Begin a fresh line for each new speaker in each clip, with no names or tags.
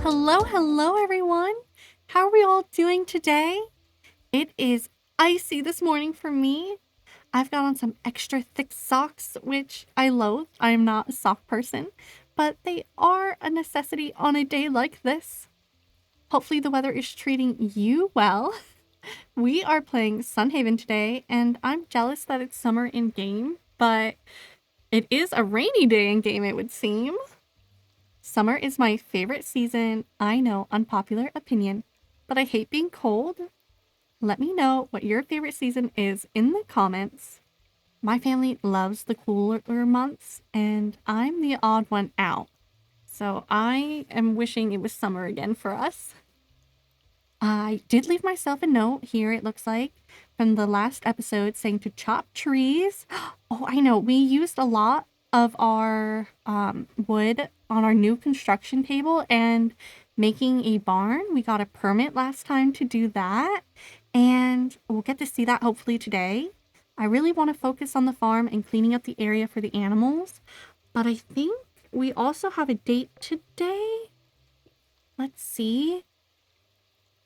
Hello everyone. How are we all doing today? It is icy this morning for me. I've got on some extra thick socks, which I loathe. I am not a sock person, but they are a necessity on a day like this. Hopefully the weather is treating you well. We are playing Sunhaven today, and I'm jealous that it's summer in game, but it is a rainy day in game, it would seem. Summer is my favorite season. I know, unpopular opinion, but I hate being cold. Let me know what your favorite season is in the comments. My family loves the cooler months, and I'm the odd one out. So I am wishing it was summer again for us. I did leave myself a note here, it looks like, from the last episode saying to chop trees. Oh, I know. We used a lot of our wood on our new construction table and making a barn. We got a permit last time to do that, and we'll get to see that hopefully today. I really want to focus on the farm and cleaning up the area for the animals, but I think we also have a date today. Let's see.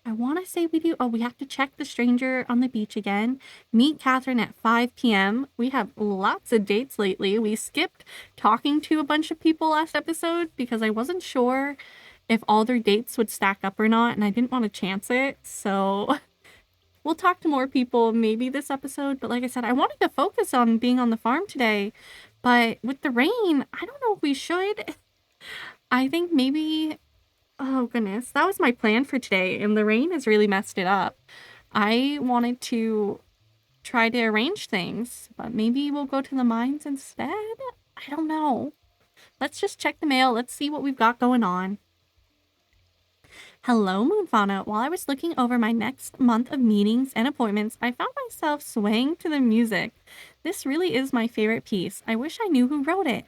I want to say we do. Oh, we have to check the stranger on the beach again. Meet Catherine at 5 p.m. We have lots of dates lately. We skipped talking to a bunch of people last episode because I wasn't sure if all their dates would stack up or not, and I didn't want to chance it. So we'll talk to more people maybe this episode. But like I said, I wanted to focus on being on the farm today. But with the rain, I don't know if we should. I think maybe... Oh, goodness. That was my plan for today, and the rain has really messed it up. I wanted to try to arrange things, but maybe we'll go to the mines instead? I don't know. Let's just check the mail. Let's see what we've got going on. Hello, MoonFauna. While I was looking over my next month of meetings and appointments, I found myself swaying to the music. This really is my favorite piece. I wish I knew who wrote it.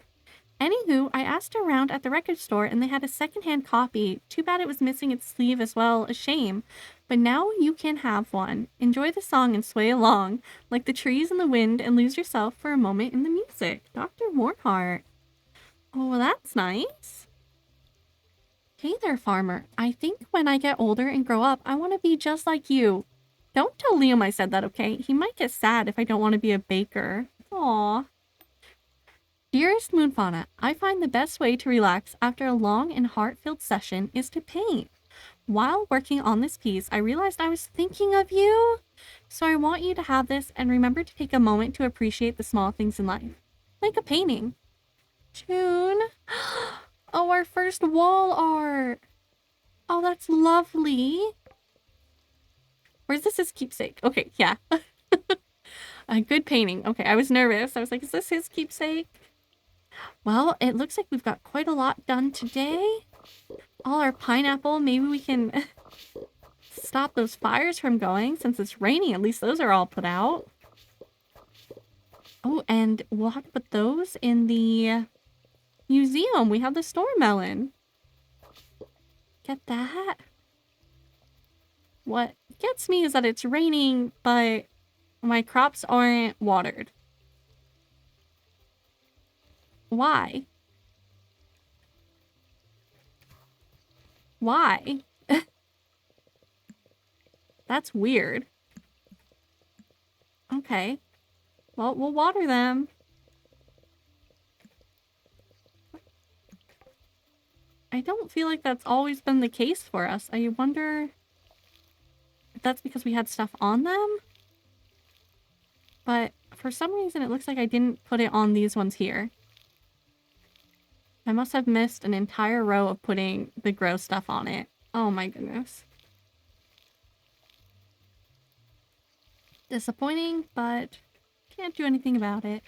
Anywho, I asked around at the record store and they had a secondhand copy. Too bad it was missing its sleeve as well, a shame. But now you can have one. Enjoy the song and sway along, like the trees in the wind, and lose yourself for a moment in the music. Dr. Warnhart. Oh, well, that's nice. Hey there, farmer. I think when I get older and grow up, I want to be just like you. Don't tell Liam I said that, okay? He might get sad if I don't want to be a baker. Aww. Dearest MoonFauna, I find the best way to relax after a long and heart-filled session is to paint. While working on this piece, I realized I was thinking of you. So I want you to have this and remember to take a moment to appreciate the small things in life. Like a painting. June. Oh, our first wall art. Oh, that's lovely. Where's this his keepsake? Okay, yeah. A good painting. Okay, I was nervous. I was like, is this his keepsake? Well, it looks like we've got quite a lot done today. All our pineapple, maybe we can stop those fires from going since it's raining. At least those are all put out. Oh, and we'll have to put those in the museum. We have the storm melon. Get that? What gets me is that it's raining, but my crops aren't watered. Why? Why? That's weird. Okay. Well, we'll water them. I don't feel like that's always been the case for us. I wonder if that's because we had stuff on them? But for some reason, it looks like I didn't put it on these ones here. I must have missed an entire row of putting the grow stuff on it. Oh my goodness. Disappointing, but can't do anything about it.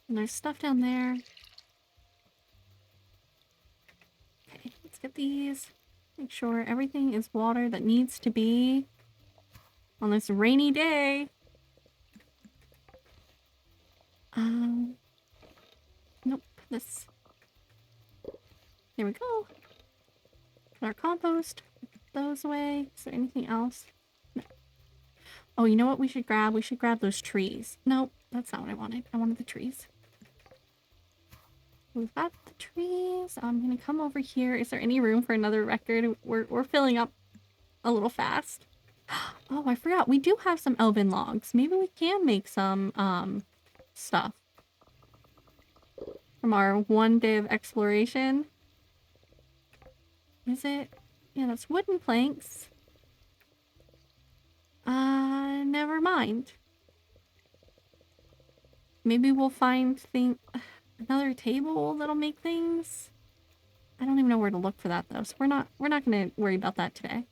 And there's stuff down there. Okay, let's get these. Make sure everything is water that needs to be on this rainy day. Nope, this. There we go. Put our compost. Put those away. Is there anything else? No. Oh, you know what we should grab? We should grab those trees. Nope, that's not what I wanted. I wanted the trees. We've got the trees. I'm gonna come over here. Is there any room for another record? We're filling up a little fast. Oh, I forgot. We do have some elven logs. Maybe we can make some stuff from our one day of exploration. Is it? Yeah, that's wooden planks. Never mind. Maybe we'll find another table that'll make things. I don't even know where to look for that though, so we're not gonna worry about that today.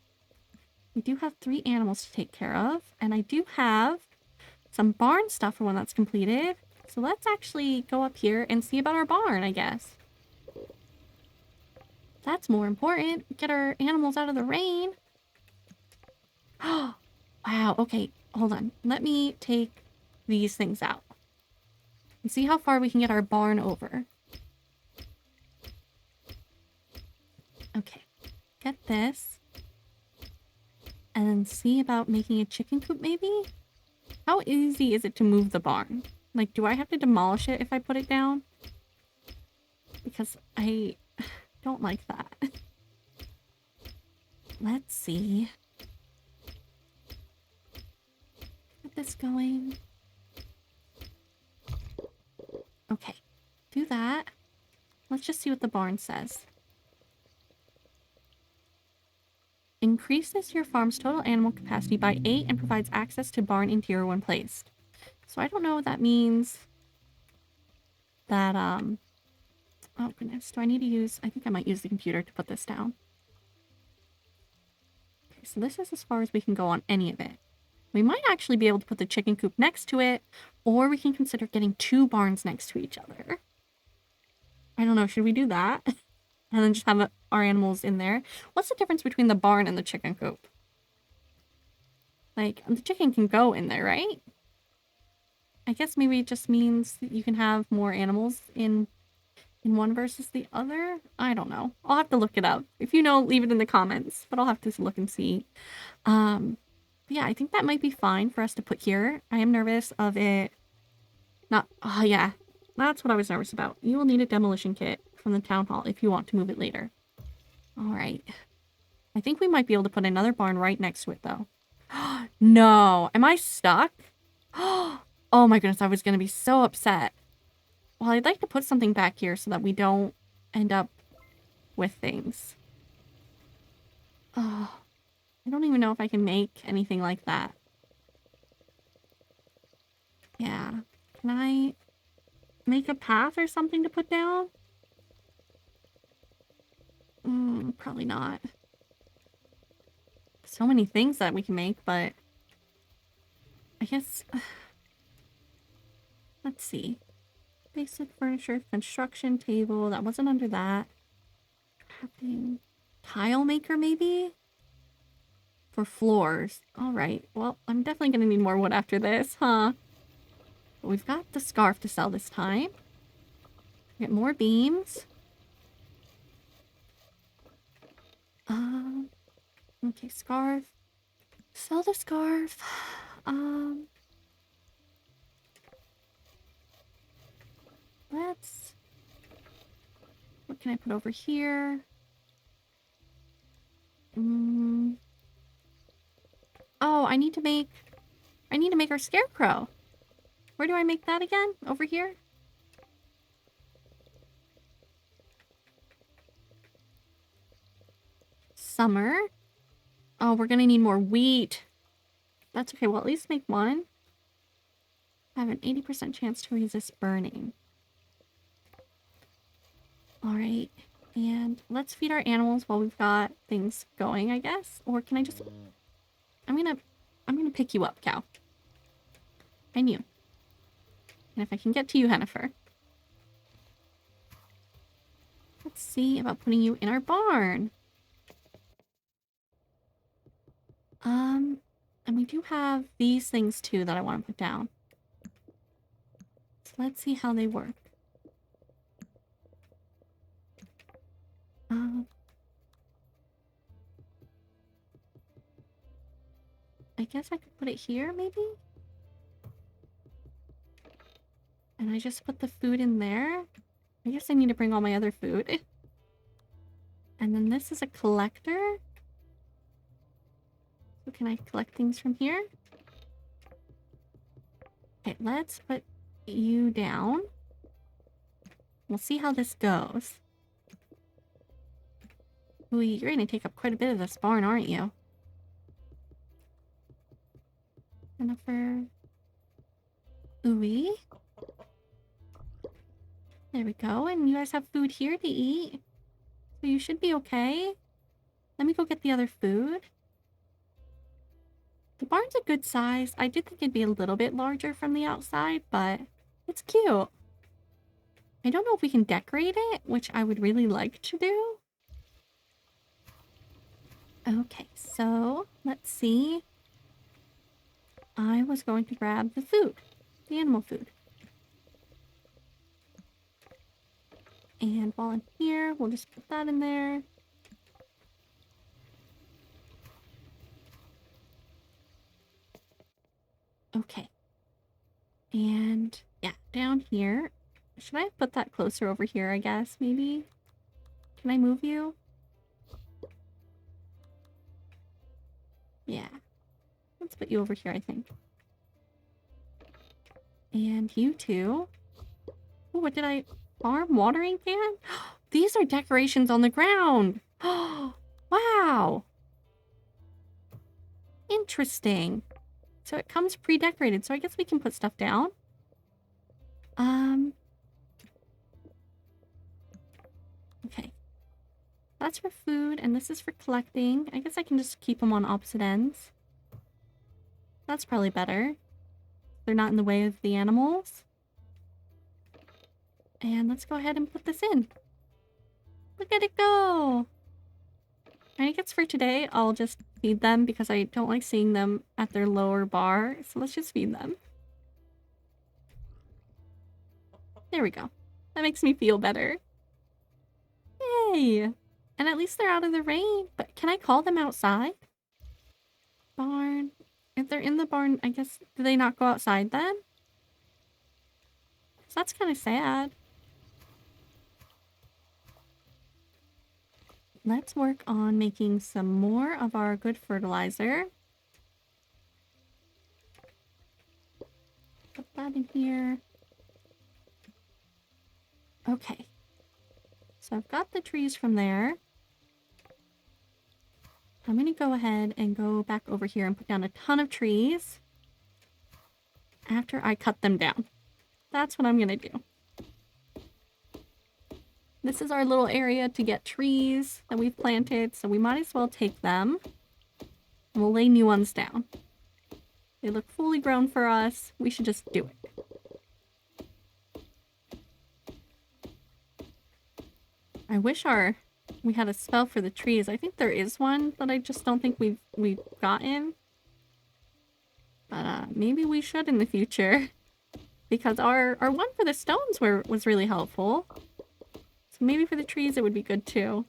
We do have 3 animals to take care of, and I do have some barn stuff for when that's completed. So let's actually go up here and see about our barn, I guess. That's more important. Get our animals out of the rain. Oh, wow. Okay, hold on. Let me take these things out and see how far we can get our barn over. Okay, get this. And then see about making a chicken coop, maybe? How easy is it to move the barn? Like, do I have to demolish it if I put it down? Because I don't like that. Let's see. Get this going. Okay, do that. Let's just see what the barn says. Increases your farm's total animal capacity by 8 and provides access to barn interior when placed. So I don't know what that means. That, oh goodness, do I need to use... I think I might use the computer to put this down. Okay, so this is as far as we can go on any of it. We might actually be able to put the chicken coop next to it, or we can consider getting 2 barns next to each other. I don't know, should we do that? And then just have our animals in there? What's the difference between the barn and the chicken coop? Like, the chicken can go in there, right? I guess maybe it just means that you can have more animals in one versus the other? I don't know. I'll have to look it up. If you know, leave it in the comments, but I'll have to look and see. Yeah, I think that might be fine for us to put here. I am nervous of it not... Oh, yeah. That's what I was nervous about. You will need a demolition kit from the town hall if you want to move it later. Alright. I think we might be able to put another barn right next to it, though. No! Am I stuck? Oh my goodness, I was going to be so upset. Well, I'd like to put something back here so that we don't end up with things. Oh, I don't even know if I can make anything like that. Yeah. Can I make a path or something to put down? Probably not. So many things that we can make, but I guess... Let's see. Basic furniture, construction table. That wasn't under that. Crafting. Tile maker, maybe? For floors. Alright. Well, I'm definitely going to need more wood after this, huh? But we've got the scarf to sell this time. Get more beams. Okay, scarf. Sell the scarf. Let's... What can I put over here? Oh, I need to make our scarecrow. Where do I make that again? Over here? Summer. Oh, we're gonna need more wheat. That's okay. Well, at least make one. I have an 80% chance to resist burning. Alright. And let's feed our animals while we've got things going, I guess. Or can I just... I'm gonna pick you up, cow. I knew. And if I can get to you, Hennifer. Let's see about putting you in our barn. And we do have these things too that I want to put down. So let's see how they work. I guess I could put it here, maybe? And I just put the food in there? I guess I need to bring all my other food. And then this is a collector. So can I collect things from here? Okay, let's put you down. We'll see how this goes. Ooh, you're gonna take up quite a bit of this barn, aren't you? Jennifer. Ooey. There we go. And you guys have food here to eat. So you should be okay. Let me go get the other food. The barn's a good size. I did think it'd be a little bit larger from the outside, but it's cute. I don't know if we can decorate it, which I would really like to do. Okay, so let's see. I was going to grab the food, the animal food. And while I'm here, we'll just put that in there. Okay. And yeah, down here. Should I put that closer over here, I guess, maybe? Can I move you? Yeah. Let's put you over here, I think. And you two. Ooh, what did I... Farm watering can? These are decorations on the ground. Wow. Interesting. So it comes pre-decorated, so I guess we can put stuff down. Okay. That's for food, and this is for collecting. I guess I can just keep them on opposite ends. That's probably better. They're not in the way of the animals. And let's go ahead and put this in. Look at it go! I guess for today, I'll just feed them because I don't like seeing them at their lower bar. So let's just feed them. There we go. That makes me feel better. Yay! And at least they're out of the rain. But can I call them outside? Barn. If they're in the barn, I guess, do they not go outside then? So that's kind of sad. Let's work on making some more of our good fertilizer. Put that in here. Okay. So I've got the trees from there. I'm going to go ahead and go back over here and put down a ton of trees after I cut them down. That's what I'm going to do. This is our little area to get trees that we've planted, so we might as well take them. And we'll lay new ones down. They look fully grown for us. We should just do it. I wish we had a spell for the trees. I think there is one, but I just don't think we've gotten. But maybe we should in the future. Because our one for the stones was really helpful. Maybe for the trees it would be good too.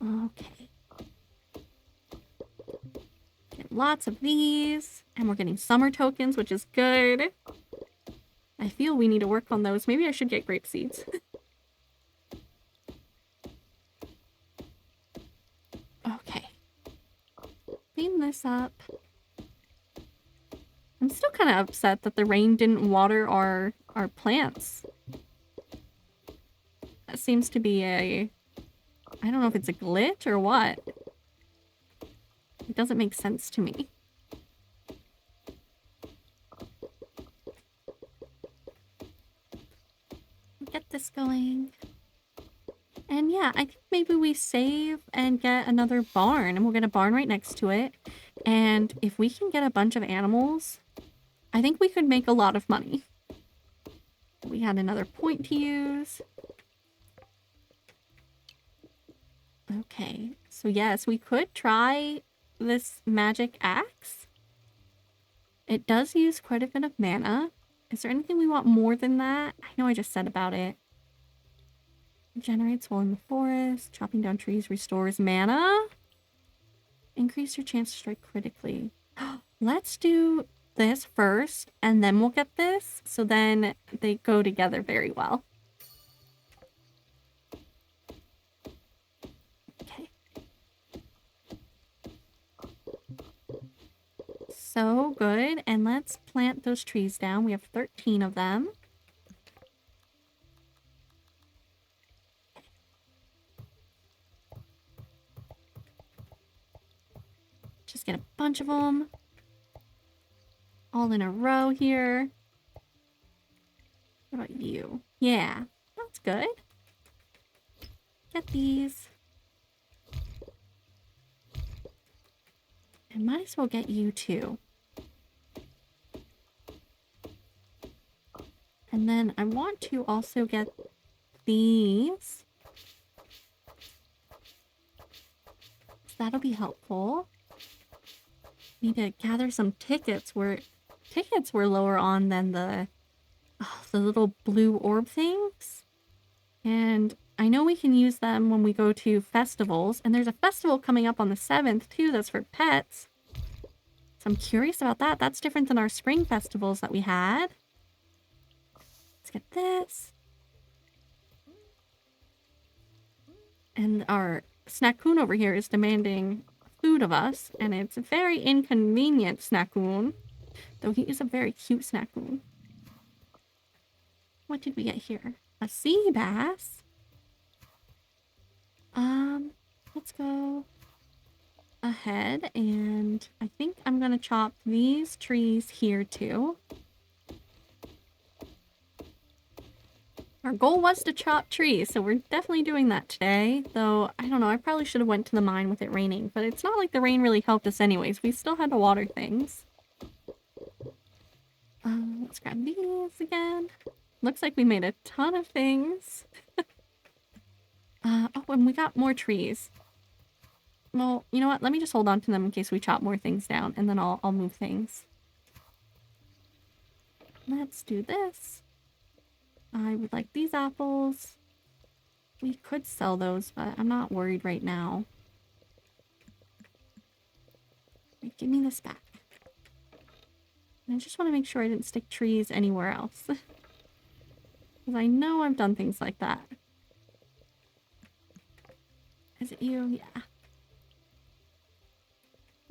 Okay. Get lots of these. And we're getting summer tokens, which is good. I feel we need to work on those. Maybe I should get grape seeds. Okay. Clean this up. I'm still kind of upset that the rain didn't water our plants. That seems to be I don't know if it's a glitch or what. It doesn't make sense to me. Get this going. And yeah, I think maybe we save and get another barn, and we'll get a barn right next to it. And if we can get a bunch of animals, I think we could make a lot of money. We had another point to use. Okay, so yes, we could try this magic axe. It does use quite a bit of mana. Is there anything we want more than that? I know I just said about it. Generates while in the forest. Chopping down trees restores mana. Increase your chance to strike critically. Let's do this first, and then we'll get this. So then they go together very well. Okay. So good. And let's plant those trees down. We have 13 of them. Just get a bunch of them. All in a row here. What about you? Yeah, that's good. Get these. And might as well get you too. And then I want to also get these. So that'll be helpful. Need to gather some tickets. Tickets were lower on than the little blue orb things. And I know we can use them when we go to festivals. And there's a festival coming up on the 7th too that's for pets. So I'm curious about that. That's different than our spring festivals that we had. Let's get this. And our Snackoon over here is demanding food of us. And it's a very inconvenient Snackoon. Though he is a very cute Snackoon. What did we get here? A sea bass. Let's go ahead, and I think I'm gonna chop these trees here too. Our goal was to chop trees, so we're definitely doing that today. Though, I don't know, I probably should have went to the mine with it raining, but it's not like the rain really helped us anyways. We still had to water things. Let's grab these again. Looks like we made a ton of things. Oh, and we got more trees. Well, you know what? Let me just hold on to them in case we chop more things down, and then I'll move things. Let's do this. I would like these apples. We could sell those, but I'm not worried right now. Wait, give me this back. And I just want to make sure I didn't stick trees anywhere else. Because I know I've done things like that. Is it you? Yeah.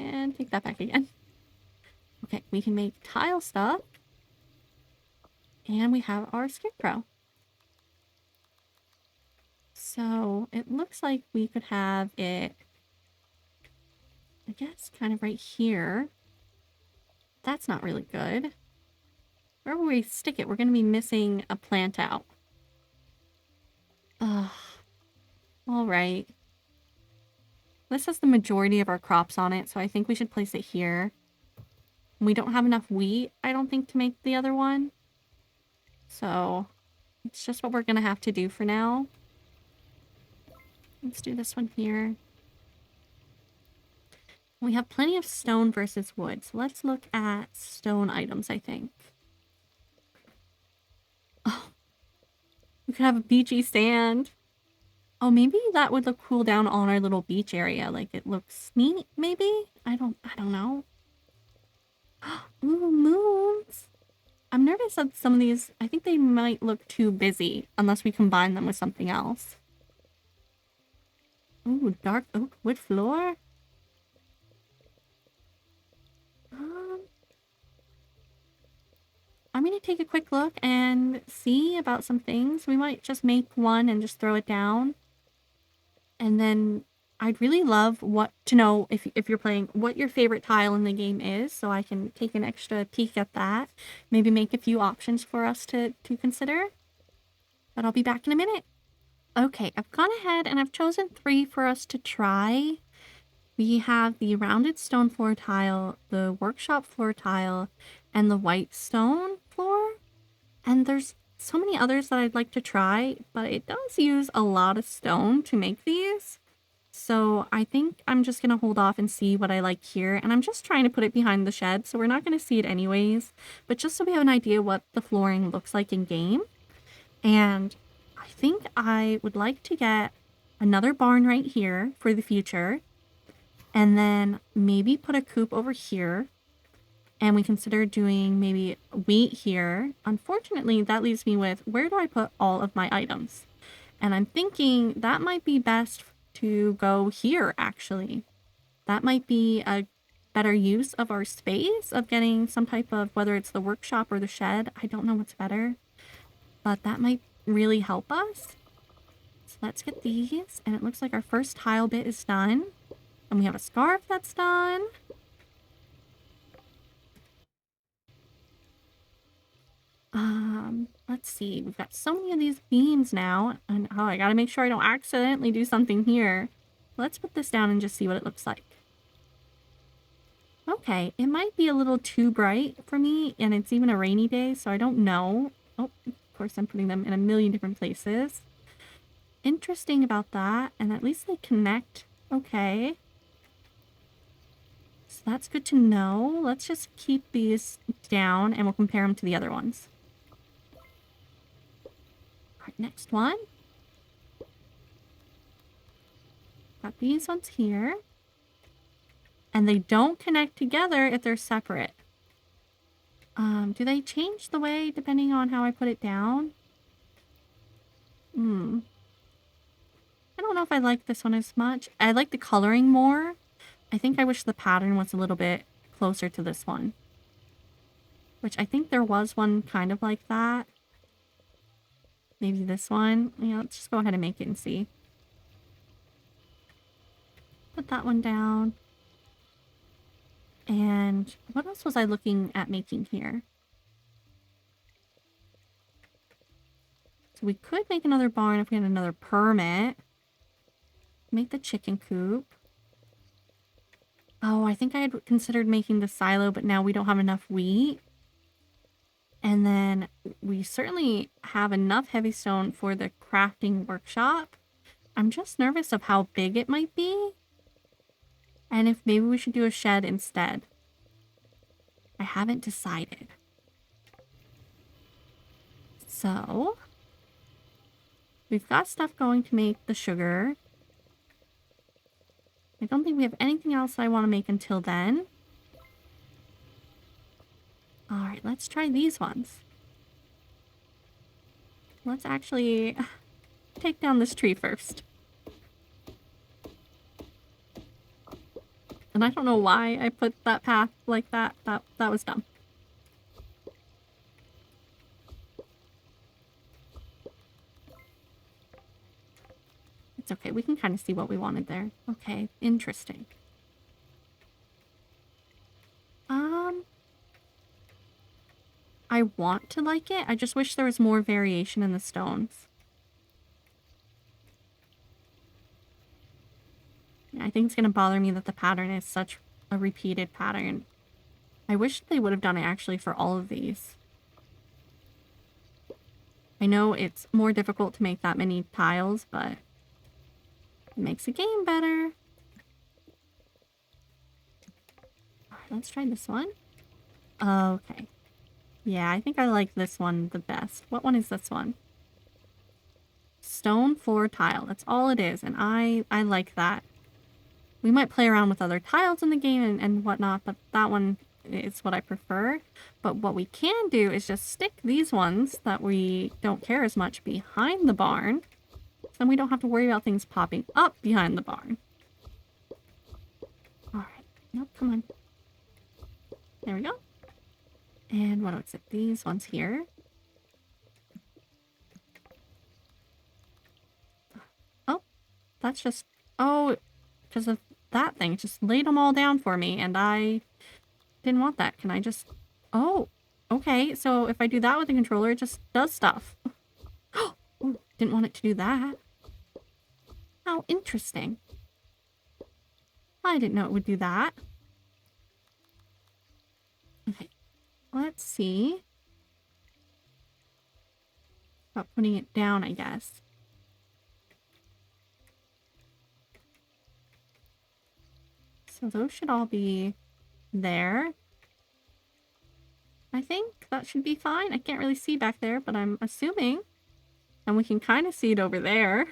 And take that back again. Okay, we can make tile stuff. And we have our scarecrow. So it looks like we could have it, I guess, kind of right here. That's not really good. Wherever we stick it, we're going to be missing a plant out. Ugh. All right. This has the majority of our crops on it, so I think we should place it here. We don't have enough wheat, I don't think, to make the other one. So it's just what we're going to have to do for now. Let's do this one here. We have plenty of stone versus wood, so let's look at stone items, I think. Oh, we could have a beachy sand. Oh, maybe that would look cool down on our little beach area. Like, it looks neat, maybe? I don't know. Ooh, moons. I'm nervous that some of these, I think they might look too busy unless we combine them with something else. Ooh, dark oak wood floor. I'm going to take a quick look and see about some things. We might just make one and just throw it down. And then I'd really love to know if you're playing what your favorite tile in the game is, so I can take an extra peek at that. Maybe make a few options for us to consider. But I'll be back in a minute. Okay, I've gone ahead and I've chosen 3 for us to try. We have the rounded stone floor tile, the workshop floor tile, and the white stone floor. And there's so many others that I'd like to try, but it does use a lot of stone to make these. So I think I'm just going to hold off and see what I like here. And I'm just trying to put it behind the shed, so we're not going to see it anyways. But just so we have an idea what the flooring looks like in game. And I think I would like to get another barn right here for the future. And then maybe put a coop over here. and we consider doing maybe wheat here, unfortunately, that leaves me with, where do I put all of my items? And I'm thinking that might be best to go here, actually. That might be a better use of our space, of getting some type of, whether it's the workshop or the shed. I don't know what's better, but that might really help us. So let's get these. And it looks like our first tile bit is done. And we have a scarf that's done. Let's see. We've got so many of these beams now. And oh, I gotta make sure I don't accidentally do something here. Let's put this down and just see what it looks like. Okay, it might be a little too bright for me, and it's even a rainy day, so I don't know. Oh, of course I'm putting them in a million different places. Interesting about that, and at least they connect. Okay. So that's good to know. Let's just keep these down, and we'll compare them to the other ones. All right, next one. Got these ones here. And they don't connect together if they're separate. Do they change the way depending on how I put it down? I don't know if I like this one as much. I like the coloring more. I think I wish the pattern was a little bit closer to this one. Which I think there was one kind of like that. Maybe this one. Yeah, let's just go ahead and make it and see. Put that one down. And what else was I looking at making here? So we could make another barn if we had another permit. Make the chicken coop. Oh, I think I had considered making the silo, but now we don't have enough wheat. And then we certainly have enough heavy stone for the crafting workshop. I'm just nervous of how big it might be. And if maybe we should do a shed instead. I haven't decided. So, we've got stuff going to make the sugar. I don't think we have anything else I want to make until then. Alright, let's try these ones. Let's actually take down this tree first. And I don't know why I put that path like that. That was dumb. It's okay. We can kind of see what we wanted there. Okay, interesting. I want to like it. I just wish there was more variation in the stones. I think it's going to bother me that the pattern is such a repeated pattern. I wish they would have done it actually for all of these. I know it's more difficult to make that many tiles, but it makes the game better. Alright, let's try this one. Okay. Yeah, I think I like this one the best. What one is this one? Stone floor tile. That's all it is, and I like that. We might play around with other tiles in the game and whatnot, but that one is what I prefer. But what we can do is just stick these ones that we don't care as much behind the barn. So then we don't have to worry about things popping up behind the barn. Alright. Nope, come on. There we go. And what is it? These ones here. Oh, that's just... Oh, because of that thing. It just laid them all down for me, and I didn't want that. Can I just... Oh, okay. So if I do that with the controller, it just does stuff. Oh, didn't want it to do that. How interesting. I didn't know it would do that. Okay. Let's see. About putting it down, I guess. So those should all be there. I think that should be fine. I can't really see back there, but I'm assuming. And we can kind of see it over there.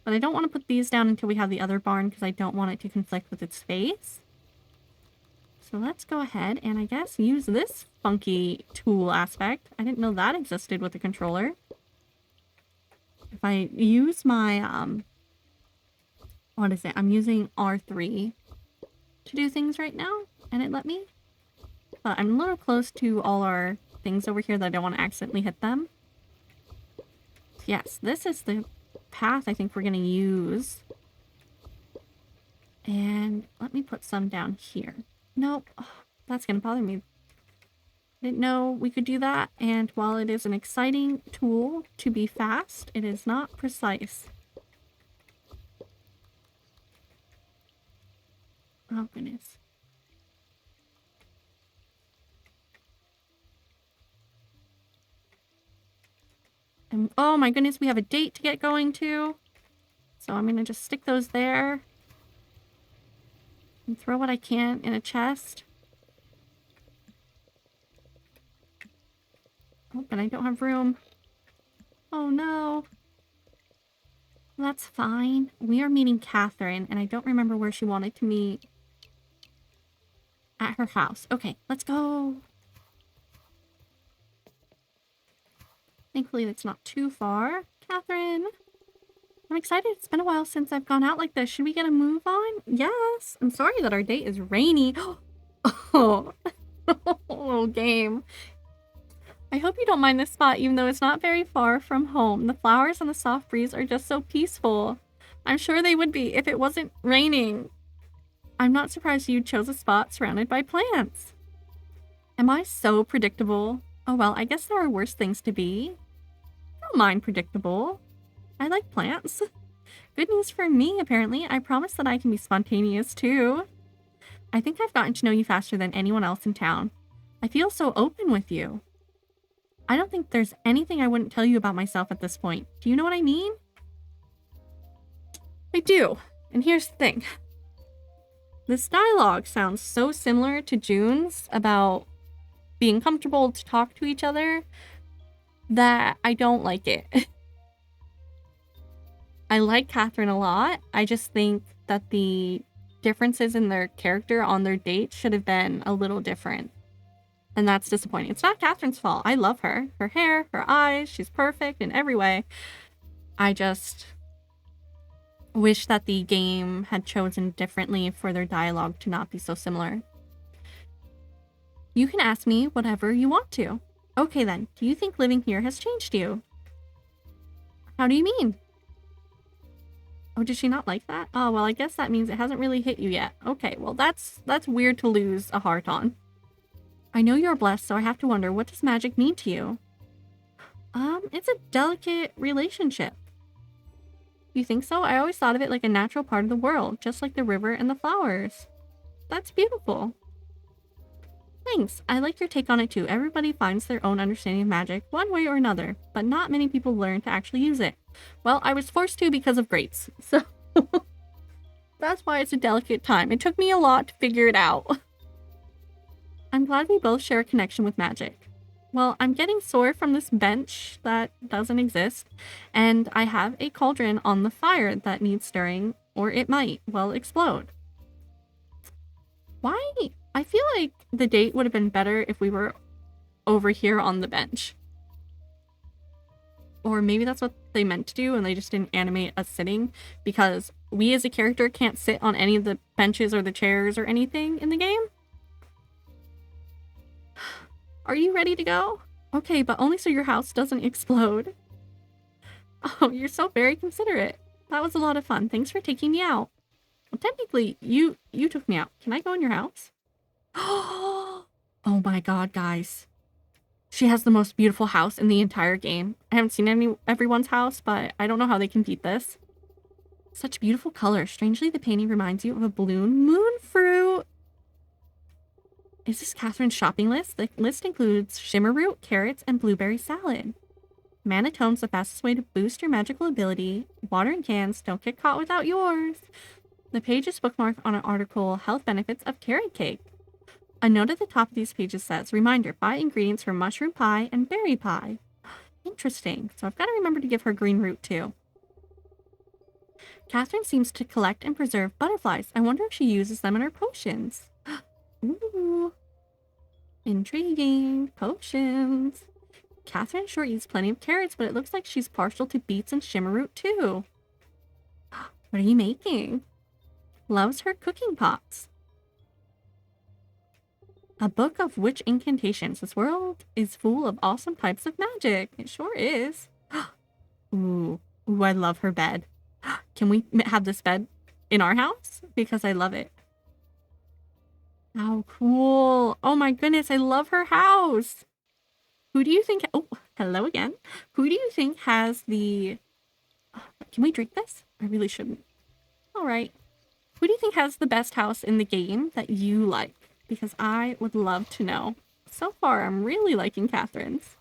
But I don't want to put these down until we have the other barn because I don't want it to conflict with its face. So let's go ahead and I guess use this funky tool aspect. I didn't know that existed with the controller. If I use my, what is it? I'm using R3 to do things right now, and it let me. But I'm a little close to all our things over here that I don't want to accidentally hit them. Yes, this is the path I think we're going to use. And let me put some down here. Nope, oh, that's going to bother me. Didn't know we could do that, and while it is an exciting tool to be fast, it is not precise. Oh, goodness. And, oh my goodness, we have a date to get going to. So I'm going to just stick those there. And throw what I can in a chest. Oh, but I don't have room. Oh no. That's fine. We are meeting Catherine, and I don't remember where she wanted to meet. At her house. Okay, let's go. Thankfully, it's not too far. Catherine, I'm excited. It's been a while since I've gone out like this. Should we get a move on? Yes. I'm sorry that our date is rainy. Oh, little game. I hope you don't mind this spot, even though it's not very far from home. The flowers and the soft breeze are just so peaceful. I'm sure they would be if it wasn't raining. I'm not surprised you chose a spot surrounded by plants. Am I so predictable? Oh well, I guess there are worse things to be. I don't mind predictable. I like plants. Good news for me, apparently. I promise that I can be spontaneous too. I think I've gotten to know you faster than anyone else in town. I feel so open with you. I don't think there's anything I wouldn't tell you about myself at this point. Do you know what I mean? I do. And here's the thing. This dialogue sounds so similar to June's about being comfortable to talk to each other that I don't like it. I like Catherine a lot. I just think that the differences in their character on their date should have been a little different. And that's disappointing. It's not Catherine's fault. I love her. Her hair, her eyes, she's perfect in every way. I just wish that the game had chosen differently for their dialogue to not be so similar. You can ask me whatever you want to. Okay then, do you think living here has changed you? How do you mean? Oh, did she not like that? Oh, well, I guess that means it hasn't really hit you yet. Okay, well, that's weird to lose a heart on. I know you're blessed, so I have to wonder, what does magic mean to you? It's a delicate relationship. You think so? I always thought of it like a natural part of the world, just like the river and the flowers. That's beautiful. Thanks. I like your take on it too. Everybody finds their own understanding of magic, one way or another, but not many people learn to actually use it. Well, I was forced to because of grades, so that's why it's a delicate time. It took me a lot to figure it out. I'm glad we both share a connection with magic. Well, I'm getting sore from this bench that doesn't exist, and I have a cauldron on the fire that needs stirring, or it might, well, explode. Why? I feel like the date would have been better if we were over here on the bench. Or maybe that's what they meant to do and they just didn't animate us sitting, because we as a character can't sit on any of the benches or the chairs or anything in the game. Are you ready to go? Okay, but only so your house doesn't explode. Oh, you're so very considerate. That was a lot of fun. Thanks for taking me out. Well, technically, you took me out. Can I go in your house? Oh my god, guys. She has the most beautiful house in the entire game. I haven't seen everyone's house, but I don't know how they can beat this. Such beautiful colors. Strangely, the painting reminds you of a balloon moon fruit. Is this Catherine's shopping list? The list includes shimmer root, carrots, and blueberry salad. Mana tone's the fastest way to boost your magical ability. Water in cans, don't get caught without yours. The page is bookmarked on an article, Health Benefits of Carrot Cake. A note at the top of these pages says, reminder, buy ingredients for mushroom pie and berry pie. Interesting. So I've got to remember to give her green root too. Catherine seems to collect and preserve butterflies. I wonder if she uses them in her potions. Ooh. Intriguing. Potions. Catherine sure eats plenty of carrots, but it looks like she's partial to beets and shimmerroot too. What are you making? Loves her cooking pots. A book of witch incantations. This world is full of awesome types of magic. It sure is. Ooh. Ooh, I love her bed. Can we have this bed in our house? Because I love it. How cool. Oh my goodness, I love her house. Who do you think... Oh, hello again. Who do you think has the... Can we drink this? I really shouldn't. All right. Who do you think has the best house in the game that you like? Because I would love to know. So far, I'm really liking Catherine's.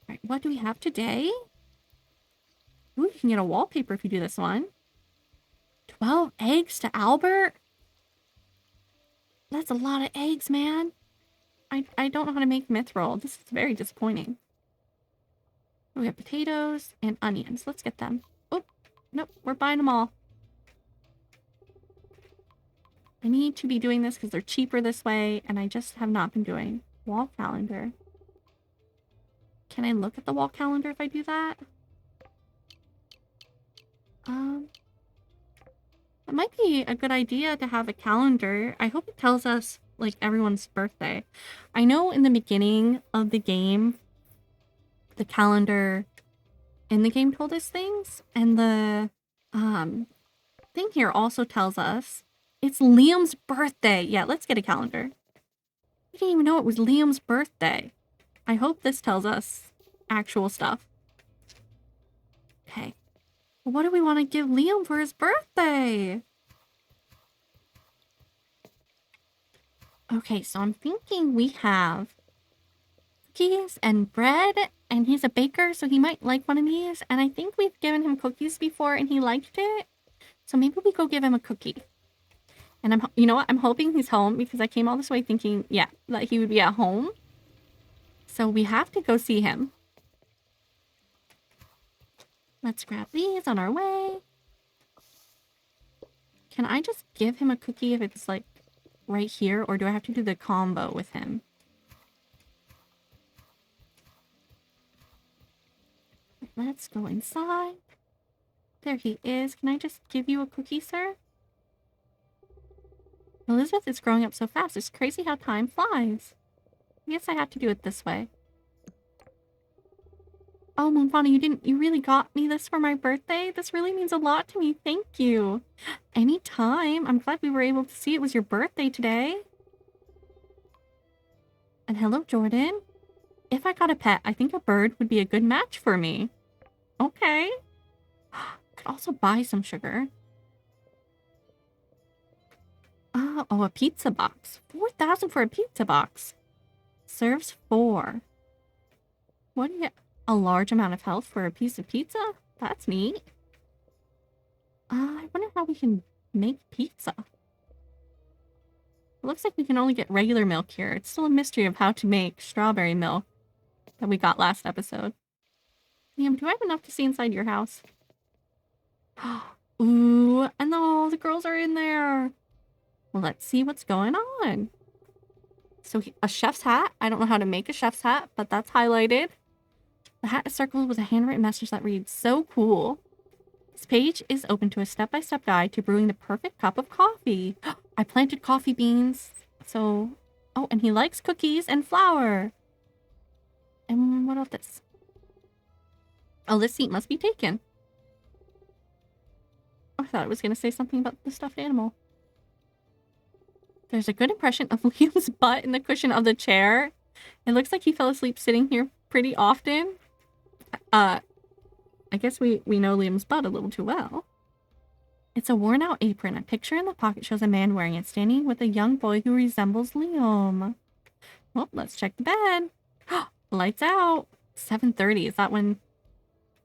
All right, what do we have today? Ooh, you can get a wallpaper if you do this one. 12 eggs to Albert? That's a lot of eggs, man. I don't know how to make mithril. This is very disappointing. We have potatoes and onions. Let's get them. Oh, nope, we're buying them all. I need to be doing this because they're cheaper this way, and I just have not been doing. Wall calendar. Can I look at the wall calendar if I do that? It might be a good idea to have a calendar. I hope it tells us, like, everyone's birthday. I know in the beginning of the game, the calendar in the game told us things, and the thing here also tells us it's Liam's birthday. Yeah, let's get a calendar. We didn't even know it was Liam's birthday. I hope this tells us actual stuff. Okay. What do we want to give Liam for his birthday? Okay, so I'm thinking we have cookies and bread, and he's a baker, so he might like one of these. And I think we've given him cookies before, and he liked it. So maybe we go give him a cookie. And you know what? I'm hoping he's home because I came all this way thinking, yeah, that he would be at home. So we have to go see him. Let's grab these on our way. Can I just give him a cookie if it's like right here, or do I have to do the combo with him? Let's go inside. There he is. Can I just give you a cookie, sir? Elizabeth is growing up so fast. It's crazy how time flies. I guess I have to do it this way. Oh, MoonFauna, you really got me this for my birthday? This really means a lot to me. Thank you. Anytime. I'm glad we were able to see it was your birthday today. And hello, Jordan. If I got a pet, I think a bird would be a good match for me. Okay. Could also buy some sugar. Oh, a pizza box. 4,000 for a pizza box. Serves 4. What do you get? A large amount of health for a piece of pizza? That's neat. I wonder how we can make pizza. It looks like we can only get regular milk here. It's still a mystery of how to make strawberry milk that we got last episode. Liam, do I have enough to see inside your house? Ooh, and all the girls are in there. Well, let's see what's going on. So a chef's hat. I don't know how to make a chef's hat, but that's highlighted. The hat is circled with a handwritten message that reads, "So cool." This page is open to a step-by-step guide to brewing the perfect cup of coffee. I planted coffee beans. So, oh, and he likes cookies and flour. And what about this? Oh, this seat must be taken. Oh, I thought it was going to say something about the stuffed animal. There's a good impression of Liam's butt in the cushion of the chair. It looks like he fell asleep sitting here pretty often. I guess we know Liam's butt a little too well. It's a worn-out apron. A picture in the pocket shows a man wearing it, standing with a young boy who resembles Liam. Well, let's check the bed. Lights out. 7:30. Is that when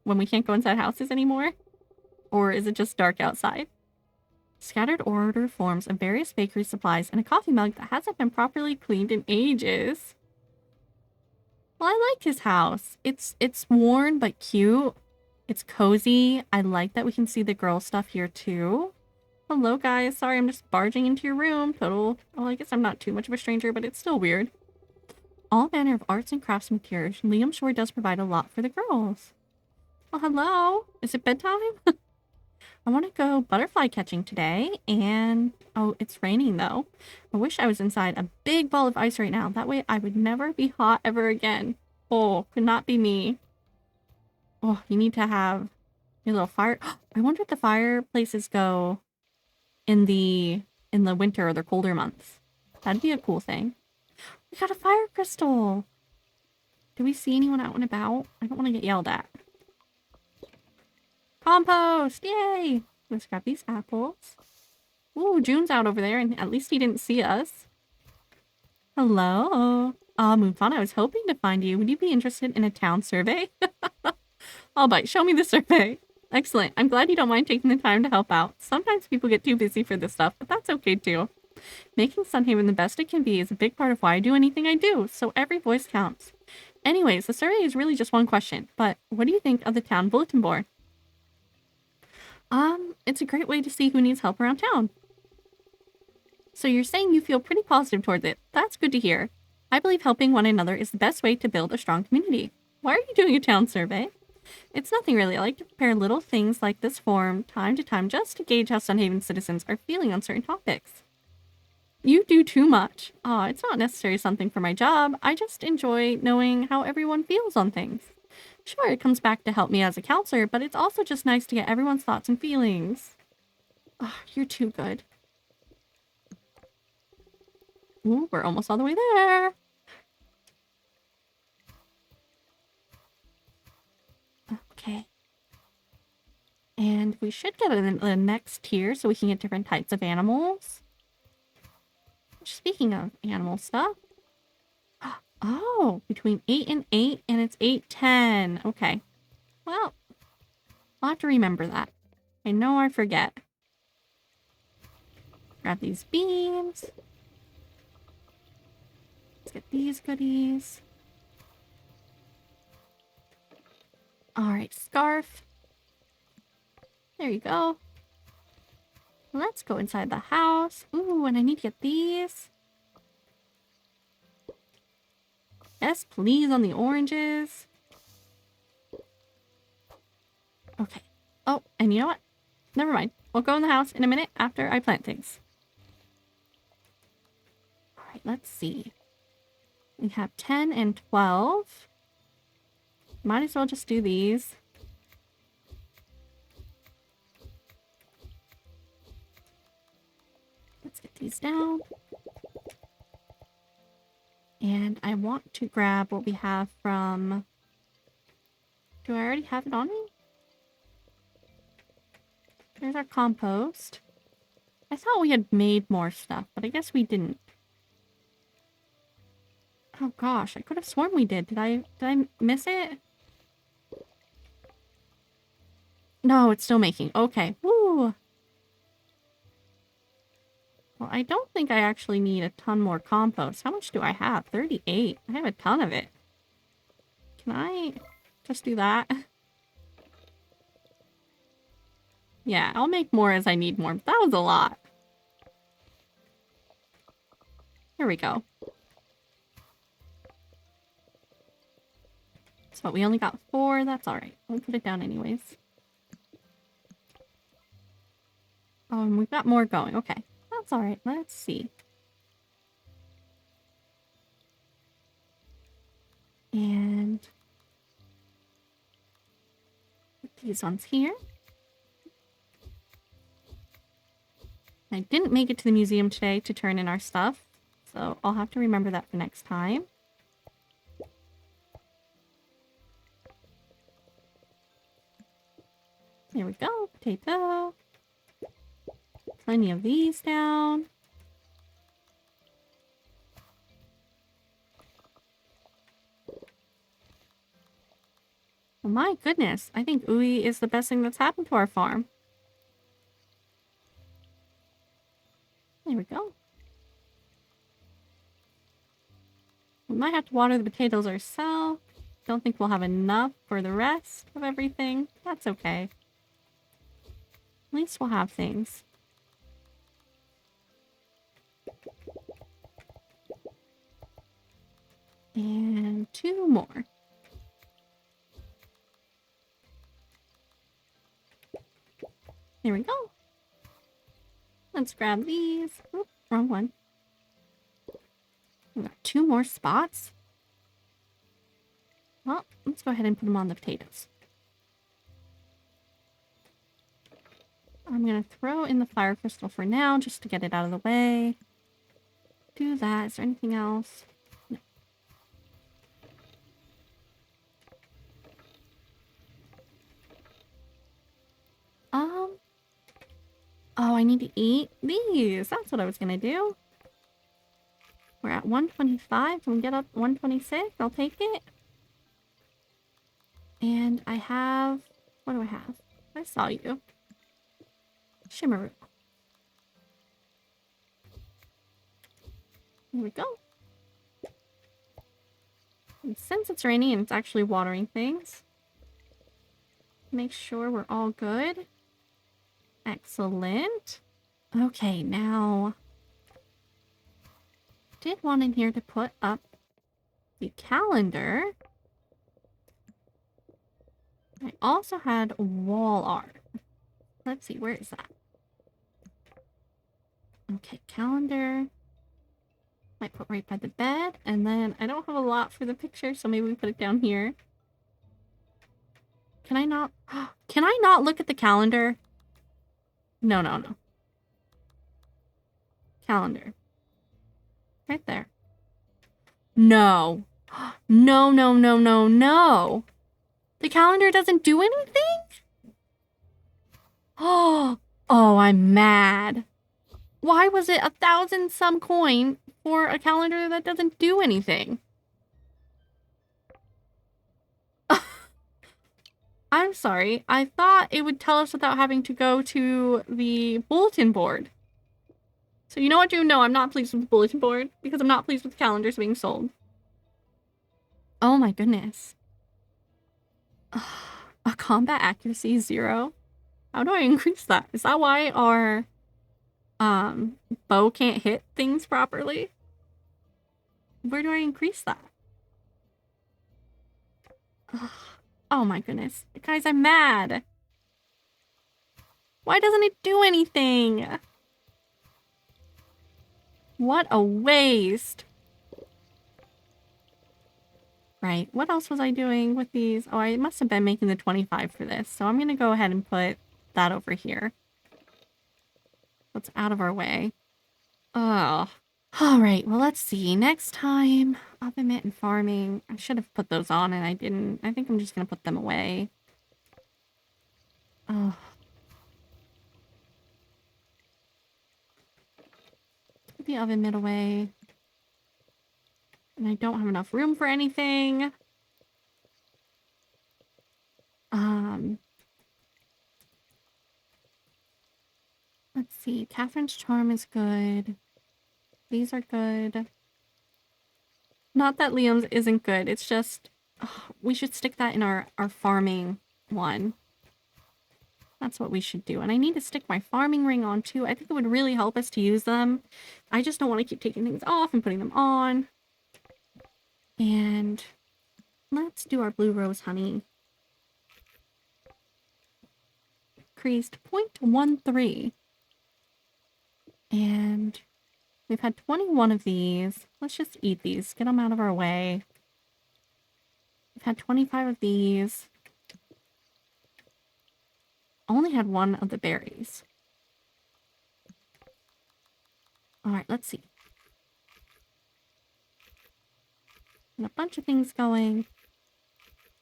we can't go inside houses anymore? Or is it just dark outside? Scattered order forms of various bakery supplies and a coffee mug that hasn't been properly cleaned in ages. Well, I like his house. It's worn but cute. It's cozy. I like that we can see the girl stuff here too. Hello, guys. Sorry, I'm just barging into your room. Well, I guess I'm not too much of a stranger, but it's still weird. All manner of arts and crafts materials. Liam sure does provide a lot for the girls. Well, hello. Is it bedtime? I want to go butterfly catching today, and... Oh, it's raining, though. I wish I was inside a big ball of ice right now. That way I would never be hot ever again. Oh, could not be me. Oh, you need to have your little fire... I wonder if the fireplaces go in the winter or the colder months. That'd be a cool thing. We got a fire crystal! Do we see anyone out and about? I don't want to get yelled at. Compost! Yay! Let's grab these apples. Ooh, June's out over there, and at least he didn't see us. Hello. MoonFauna, I was hoping to find you. Would you be interested in a town survey? All right, show me the survey. Excellent. I'm glad you don't mind taking the time to help out. Sometimes people get too busy for this stuff, but that's okay too. Making Sunhaven the best it can be is a big part of why I do anything I do, so every voice counts. Anyways, the survey is really just one question, but what do you think of the town bulletin board? It's a great way to see who needs help around town. So you're saying you feel pretty positive towards it. That's good to hear. I believe helping one another is the best way to build a strong community. Why are you doing a town survey? It's nothing really. I like to prepare little things like this form time to time just to gauge how Sunhaven citizens are feeling on certain topics. You do too much. It's not necessarily something for my job. I just enjoy knowing how everyone feels on things. Sure, it comes back to help me as a counselor, but it's also just nice to get everyone's thoughts and feelings. You're too good. Ooh, we're almost all the way there. Okay. And we should get the next tier so we can get different types of animals. Speaking of animal stuff. Oh, between 8 and 8, and it's 8:10. Okay. Well, I'll have to remember that. I know I forget. Grab these beams. Let's get these goodies. Alright, scarf. There you go. Let's go inside the house. Ooh, and I need to get these. Yes, please, on the oranges. Okay. Oh, and you know what? Never mind. We'll go in the house in a minute after I plant things. Alright, let's see. We have 10 and 12. Might as well just do these. Let's get these down. And I want to grab what we have from... Do I already have it on me? There's our compost. I thought we had made more stuff, but I guess we didn't. Oh gosh, I could have sworn we did. Did I miss it? No, it's still making. Okay. Woo! Well, I don't think I actually need a ton more compost. How much do I have? 38. I have a ton of it. Can I just do that? Yeah, I'll make more as I need more. That was a lot. Here we go. So we only got 4. That's alright. We'll put it down anyways. Oh, and we've got more going. Okay. That's alright. Let's see. And put these ones here. I didn't make it to the museum today to turn in our stuff, so I'll have to remember that for next time. There we go. Potato. Plenty of these down. Oh my goodness. I think Ooey is the best thing that's happened to our farm. There we go. We might have to water the potatoes ourselves. Don't think we'll have enough for the rest of everything. That's okay. At least we'll have things. And 2 more. There we go. Let's grab these. Oop, wrong one. We got 2 more spots. Well, let's go ahead and put them on the potatoes. I'm going to throw in the fire crystal for now, just to get it out of the way. Do that. Is there anything else? No. Oh, I need to eat these. That's what I was going to do. We're at 125. Can we get up 126? I'll take it. And I have... What do I have? I saw you. Shimmeru. Here we go. And since it's raining and it's actually watering things, make sure we're all good. Excellent. Okay, now... Did want in here to put up the calendar. I also had wall art. Let's see, where is that? Okay, calendar. Might put right by the bed. And then I don't have a lot for the picture, so maybe we put it down here. Can I not? Can I not look at the calendar? No, no, no. Calendar. Right there. No. No, no, no, no, no. The calendar doesn't do anything? Oh, I'm mad. Why was it 1,000 some coin for a calendar that doesn't do anything? I'm sorry. I thought it would tell us without having to go to the bulletin board. So you know what, you know I'm not pleased with the bulletin board because I'm not pleased with the calendars being sold. Oh my goodness. A combat accuracy 0? How do I increase that? Is that why our bow can't hit things properly? Where do I increase that? Oh my goodness. Guys, I'm mad. Why doesn't it do anything? What a waste. Right, what else was I doing with these? Oh, I must have been making the 25 for this. So I'm going to go ahead and put that over here. That's out of our way. Oh. Alright, well let's see. Next time, oven mitt and farming. I should have put those on and I didn't. I think I'm just going to put them away. Oh. Put the oven mitt away. And I don't have enough room for anything. Let's see. Catherine's charm is good. These are good. Not that Liam's isn't good. It's just we should stick that in our farming one. That's what we should do. And I need to stick my farming ring on too. I think it would really help us to use them. I just don't want to keep taking things off and putting them on. And let's do our blue rose honey. Increased 0.13. And we've had 21 of these. Let's just eat these. Get them out of our way. We've had 25 of these. Only had 1 of the berries. Alright, let's see. And a bunch of things going.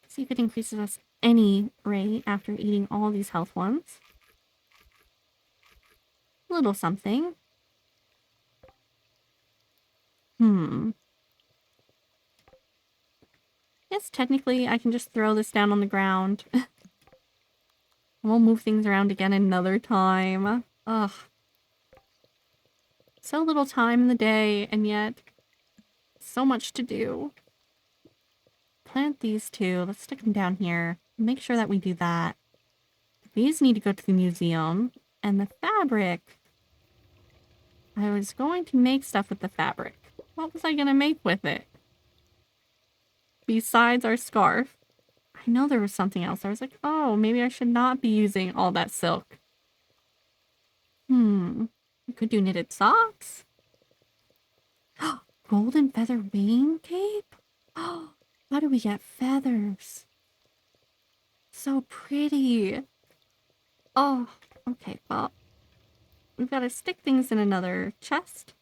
See if it increases us any rate after eating all these health ones. Little something. Yes, technically I can just throw this down on the ground. We'll move things around again another time. Ugh. So little time in the day, and yet so much to do. Plant these 2. Let's stick them down here. Make sure that we do that. These need to go to the museum. And the fabric... I was going to make stuff with the fabric. What was I going to make with it? besides our scarf. I know there was something else. I was like, oh, maybe I should not be using all that silk. We could do knitted socks. Golden feather wing cape? How do we get feathers? So pretty. Oh, okay, well, we've got to stick things in another chest.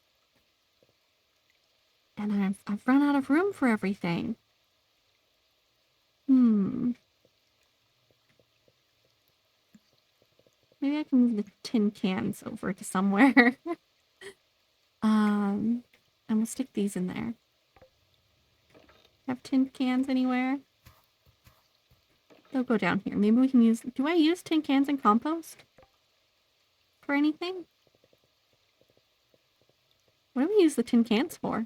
And I've run out of room for everything. Maybe I can move the tin cans over to somewhere. And we'll stick these in there. Have tin cans anywhere? They'll go down here. Maybe we can use... Do I use tin cans in compost? For anything? What do we use the tin cans for?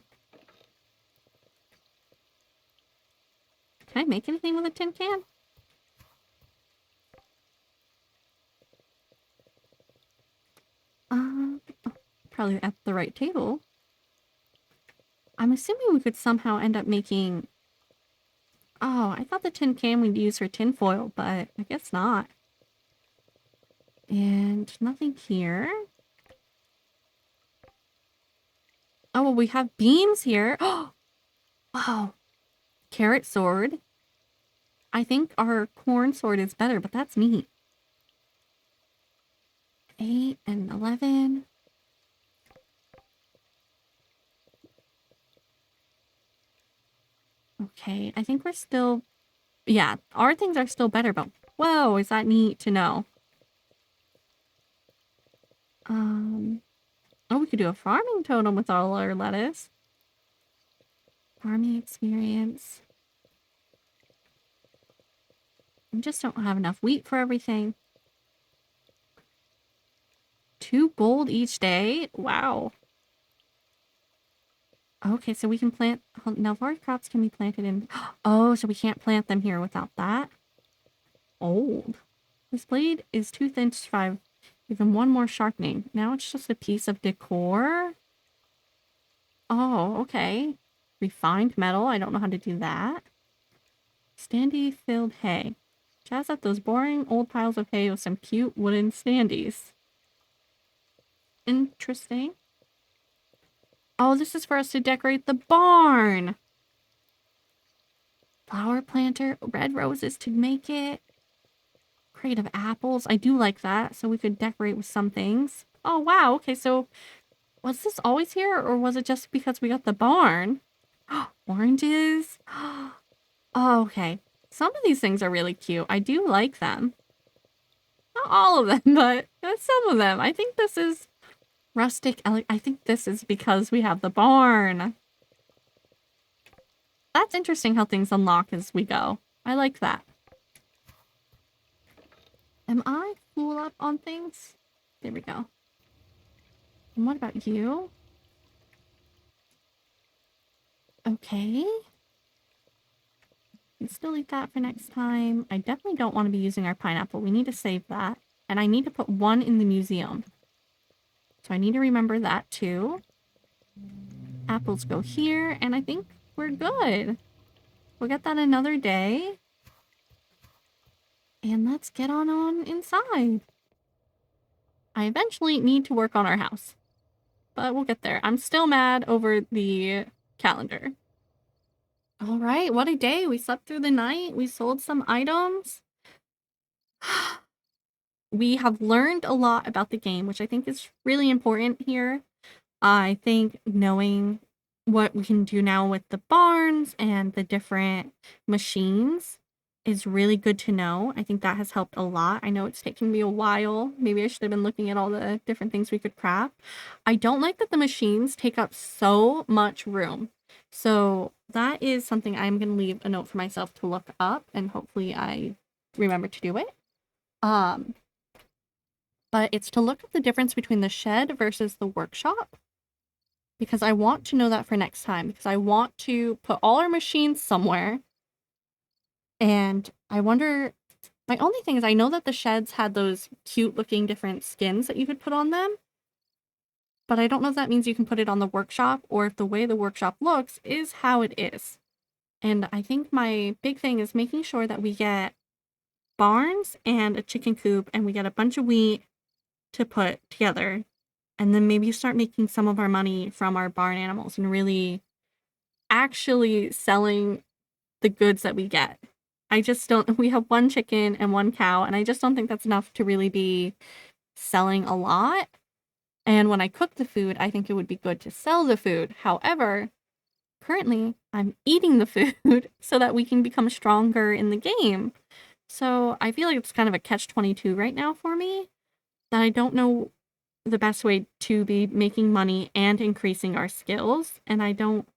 Can I make anything with a tin can? Probably at the right table. I'm assuming we could somehow end up making... Oh, I thought the tin can we'd use for tin foil, but I guess not. And nothing here. Oh, well, we have beams here. Oh, wow. Carrot sword. I think our corn sword is better, but that's neat. 8 and 11. Okay, I think we're still... Yeah, our things are still better, but whoa, is that neat to know? Oh, we could do a farming totem with all our lettuce. Farming experience. We just don't have enough wheat for everything. 2 gold each day? Wow. Okay, so we can plant... Now, what crops can be planted in... Oh, so we can't plant them here without that? Old. This blade is too thin to survive even one more sharpening. Now it's just a piece of decor? Oh, okay. Refined metal. I don't know how to do that. Standee filled hay. Jazz up those boring old piles of hay with some cute wooden standees. Interesting. Oh, this is for us to decorate the barn. Flower planter, red roses to make it. Crate of apples. I do like that. So we could decorate with some things. Oh, wow. Okay, so was this always here or was it just because we got the barn? Oranges. Oh, okay. Some of these things are really cute. I do like them. Not all of them, but some of them. I think this is rustic. I think this is because we have the barn. That's interesting how things unlock as we go. I like that. Am I full up on things? There we go. And what about you? Okay. We still eat that for next time. I definitely don't want to be using our pineapple. We need to save that. And I need to put one in the museum. So I need to remember that too. Apples go here. And I think we're good. We'll get that another day. And let's get on inside. I eventually need to work on our house. But we'll get there. I'm still mad over the calendar. All right, what a day. We slept through the night. We sold some items. We have learned a lot about the game, which I think is really important here. I think knowing what we can do now with the barns and the different machines is really good to know. I think that has helped a lot. I know it's taken me a while. Maybe I should have been looking at all the different things we could craft. I don't like that the machines take up so much room. So that is something I'm going to leave a note for myself to look up, and hopefully I remember to do it. But it's to look at the difference between the shed versus the workshop. Because I want to know that for next time. Because I want to put all our machines somewhere. And I wonder... My only thing is I know that the sheds had those cute looking different skins that you could put on them. But I don't know if that means you can put it on the workshop or if the way the workshop looks is how it is. And I think my big thing is making sure that we get barns and a chicken coop, and we get a bunch of wheat to put together. And then maybe start making some of our money from our barn animals and really actually selling the goods that we get. I just don't, we have one chicken and one cow, and I just don't think that's enough to really be selling a lot. And when I cook the food, I think it would be good to sell the food. However, currently I'm eating the food so that we can become stronger in the game. So I feel like it's kind of a catch-22 right now for me, that I don't know the best way to be making money and increasing our skills. And I don't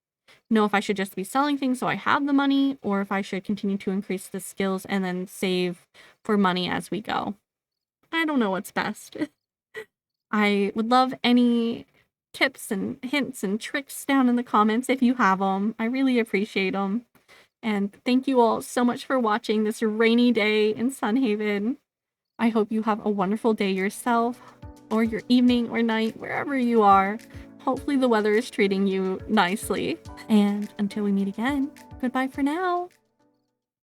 know if I should just be selling things so I have the money, or if I should continue to increase the skills and then save for money as we go. I don't know what's best. I would love any tips and hints and tricks down in the comments if you have them. I really appreciate them. And thank you all so much for watching this rainy day in Sunhaven. I hope you have a wonderful day yourself, or your evening or night, wherever you are. Hopefully the weather is treating you nicely. And until we meet again, goodbye for now.